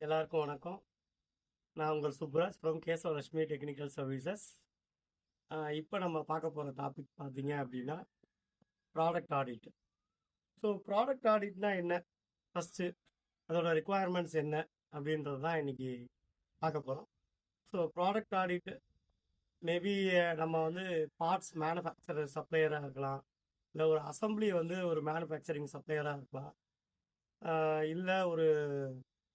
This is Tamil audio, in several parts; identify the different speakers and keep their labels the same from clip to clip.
Speaker 1: எல்லாருக்கும் வணக்கம். நான் உங்கள் Subraj from Kesavalakshmi technical services. இப்போ நம்ம பார்க்க போகிற டாபிக் பார்த்தீங்க அப்படின்னா ப்ராடக்ட் ஆடிட். ஸோ ப்ராடக்ட் ஆடிட்னா என்ன, ஃபஸ்ட்டு அதோட ரிக்குவயர்மெண்ட்ஸ் என்ன அப்படின்றது தான் இன்றைக்கி பார்க்க போகிறோம். ஸோ ப்ராடக்ட் ஆடிட் மேபி நம்ம வந்து பார்ட்ஸ் மேனுஃபேக்சரர் சப்ளையராக இருக்கலாம், இல்லை ஒரு அசம்பிளி வந்து ஒரு மேனுஃபேக்சரிங் சப்ளையராக இருக்கலாம், இல்லை ஒரு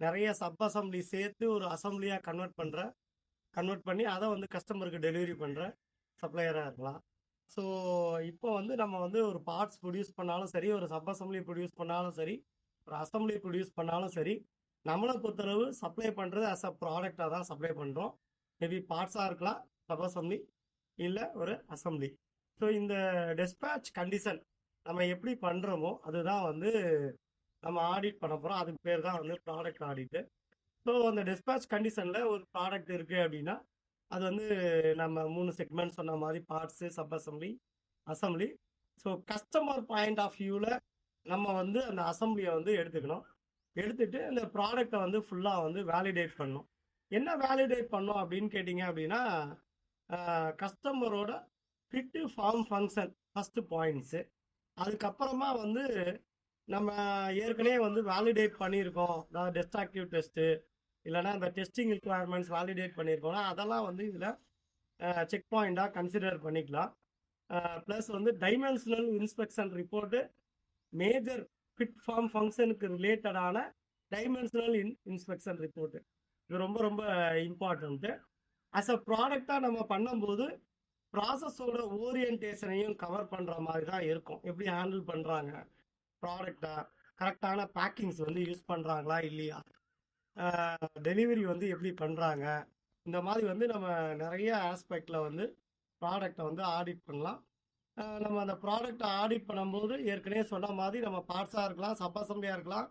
Speaker 1: நிறைய சப் அசம்பிளி சேர்த்து ஒரு அசம்பிளியாக கன்வெர்ட் பண்ணி அதை வந்து கஸ்டமருக்கு டெலிவரி பண்ணுற சப்ளையராக இருக்கலாம். ஸோ இப்போ வந்து நம்ம வந்து ஒரு பார்ட்ஸ் ப்ரொடியூஸ் பண்ணாலும் சரி, ஒரு சப் அசம்பிளி ப்ரொடியூஸ் பண்ணாலும் சரி, ஒரு அசம்பிளி ப்ரொடியூஸ் பண்ணாலும் சரி, நம்மளை பொறுத்தளவு சப்ளை பண்ணுறது அஸ் அ ப்ராடக்டாக தான் சப்ளை பண்ணுறோம். மேபி பார்ட்ஸாக இருக்கலாம், சப் அசம்பிளி, இல்லை ஒரு அசம்பிளி. ஸோ இந்த டிஸ்பேட்ச் கண்டிஷன் நம்ம எப்படி பண்ணுறோமோ அதுதான் வந்து நம்ம ஆடிட் பண்ண போகிறோம். அதுக்கு பேர் தான் வந்து ப்ராடக்ட் ஆடிட்டு. ஸோ அந்த டிஸ்பேட்ச் கண்டிஷனில் ஒரு ப்ராடக்ட் இருக்குது அப்படின்னா அது வந்து நம்ம 3 செக்மெண்ட் சொன்ன மாதிரி parts, sub assembly. So customer point of வியூவில் நம்ம வந்து அந்த அசம்பிளியை வந்து எடுத்துட்டு அந்த ப்ராடக்டை வந்து ஃபுல்லாக வந்து வேலிடேட் பண்ணணும். என்ன வேலிடேட் பண்ணோம் அப்படின்னு கேட்டிங்க அப்படின்னா, கஸ்டமரோட fit form function first points. அதுக்கப்புறமா வந்து நம்ம ஏற்கனவே வந்து வேலிடேட் பண்ணியிருக்கோம், அதாவது டெஸ்ட்ராக்டிவ் டெஸ்ட்டு இல்லைனா இந்த டெஸ்டிங் ரிக்குவயர்மெண்ட்ஸ் வேலிடேட் பண்ணியிருக்கோம்னா அதெல்லாம் வந்து இதில் செக் பாயிண்டாக கன்சிடர் பண்ணிக்கலாம். ப்ளஸ் வந்து dimensional inspection report, major fit form ஃபங்க்ஷனுக்கு ரிலேட்டடான டைமென்ஷனல் இன்ஸ்பெக்ஷன் ரிப்போர்ட்டு, இது ரொம்ப ரொம்ப இம்பார்ட்டண்ட்டு. அஸ் அ ப்ராடக்டாக நம்ம பண்ணும்போது ப்ராசஸோட ஓரியன்டேஷனையும் கவர் பண்ணுற மாதிரி தான் இருக்கும். எப்படி ஹேண்டில் பண்ணுறாங்க ப்ராடக்டை, கரெக்டான பேக்கிங்ஸ் வந்து யூஸ் பண்ணுறாங்களா இல்லையா, டெலிவரி வந்து எப்படி பண்ணுறாங்க, இந்த மாதிரி வந்து நம்ம நிறைய ஆஸ்பெக்டில் வந்து ப்ராடக்டை வந்து ஆடிட் பண்ணலாம். நம்ம அந்த ப்ராடக்டை ஆடிட் பண்ணும்போது ஏற்கனவே சொன்ன மாதிரி நம்ம பார்ட்ஸாக இருக்கலாம், சப் அசம்பிளியாக இருக்கலாம்,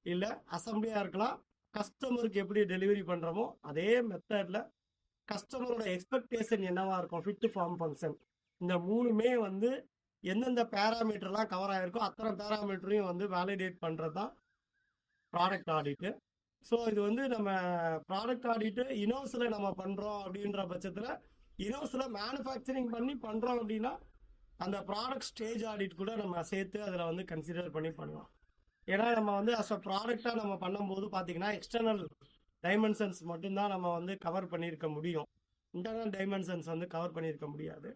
Speaker 1: இல்லை அசம்பிளியாக இருக்கலாம். கஸ்டமருக்கு எப்படி டெலிவரி பண்ணுறோமோ அதே மெத்தடில் கஸ்டமரோட எக்ஸ்பெக்டேஷன் என்னவாக இருக்கும், ஃபிட் ஃபார்ம் ஃபங்க்ஷன், இந்த 3மே வந்து எந்தெந்த பேராமீட்டர்லாம் கவர் ஆகிருக்கோ அத்தனை பேராமீட்டரையும் வந்து வேலிடேட் பண்ணுறது தான் ப்ராடக்ட் ஆடிட்டு. ஸோ இது வந்து நம்ம ப்ராடக்ட் ஆடிட்டு இனோஸில் நம்ம பண்ணுறோம் அப்படின்ற பட்சத்தில், இனோஸில் மேனுஃபேக்சரிங் பண்ணி பண்ணுறோம் அப்படின்னா அந்த ப்ராடக்ட் ஸ்டேஜ் ஆடிட் கூட நம்ம சேர்த்து அதில் வந்து கன்சிடர் பண்ணி பண்ணலாம். ஏன்னா நம்ம வந்து அஸ் அ ப்ராடக்டாக நம்ம பண்ணும்போது பார்த்தீங்கன்னா எக்ஸ்டர்னல் டைமென்ஷன்ஸ் மட்டும்தான் நம்ம வந்து கவர் பண்ணியிருக்க முடியும், இன்டர்னல் டைமென்ஷன்ஸ் வந்து கவர் பண்ணியிருக்க முடியாது.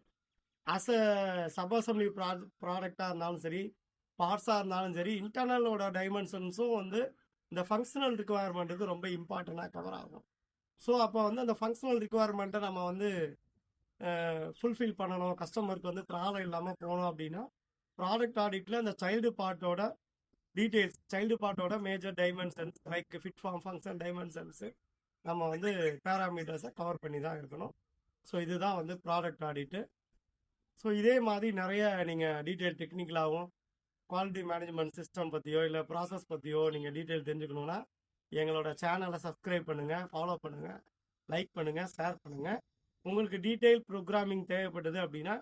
Speaker 1: அஸ் அ சப் அசம்பிளி ப்ராடக்டாக இருந்தாலும் சரி, பார்ட்ஸாக இருந்தாலும் சரி, இன்டர்னலோட டைமென்ஷன்ஸும் வந்து இந்த ஃபங்க்ஷனல் ரிக்குவயர்மெண்ட்டுக்கு ரொம்ப இம்பார்ட்டண்ட்டாக கவர் ஆகும். ஸோ அப்போ வந்து அந்த ஃபங்க்ஷனல் ரிக்குவயர்மெண்ட்டை நம்ம வந்து ஃபுல்ஃபில் பண்ணணும், கஸ்டமருக்கு வந்து ப்ராப்ளம் இல்லாமல் போகணும் அப்படின்னா ப்ராடக்ட் ஆடிட்டில் அந்த சைல்டு பார்ட்டோட டீட்டெயில்ஸ், சைல்டு பார்ட்டோட major dimensions like fit form function dimensions நம்ம வந்து பேராமீட்டர்ஸை கவர் பண்ணி தான் இருக்கணும். ஸோ இதுதான் வந்து ப்ராடக்ட் ஆடிட்டு. ஸோ இதே மாதிரி நிறைய நீங்கள் டீட்டெயில் டெக்னிக்கலாகவும் குவாலிட்டி மேனேஜ்மெண்ட் சிஸ்டம் பற்றியோ இல்லை ப்ராசஸ் பற்றியோ நீங்கள் டீட்டெயில் தெரிஞ்சுக்கணுன்னா எங்களோட சேனலை சப்ஸ்கிரைப் பண்ணுங்கள், ஃபாலோ பண்ணுங்கள், லைக் பண்ணுங்கள், ஷேர் பண்ணுங்கள். உங்களுக்கு டீட்டெயில் ப்ரோக்ராமிங் தேவைப்பட்டது அப்படின்னா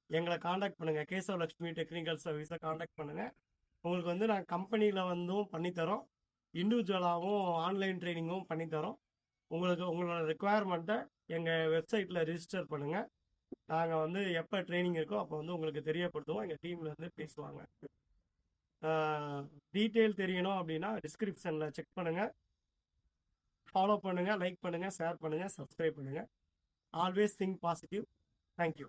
Speaker 1: எங்களை காண்டாக்ட் பண்ணுங்கள், கேசவலட்சுமி டெக்னிக்கல் சர்வீஸை காண்டாக்ட் பண்ணுங்கள். உங்களுக்கு வந்து நாங்கள் கம்பெனியில் வந்தும் பண்ணித்தரோம், இண்டிவிஜுவலாகவும் ஆன்லைன் ட்ரைனிங்கும் பண்ணித்தரோம். உங்களோட ரெக்குவயர்மெண்ட்டை எங்கள் வெப்சைட்டில் ரிஜிஸ்டர் பண்ணுங்கள். நாங்கள் வந்து எப்போ ட்ரைனிங் இருக்கோ அப்போ வந்து உங்களுக்கு தெரியப்படுத்துவோம், எங்கள் டீமில் வந்து பேசுவாங்க. டீட்டெயில் தெரியணும் அப்படின்னா டிஸ்கிரிப்ஷனில் செக் பண்ணுங்கள், ஃபாலோ பண்ணுங்கள், லைக் பண்ணுங்கள், ஷேர் பண்ணுங்கள், சப்ஸ்கிரைப் பண்ணுங்கள். Always think positive. தேங்க்யூ.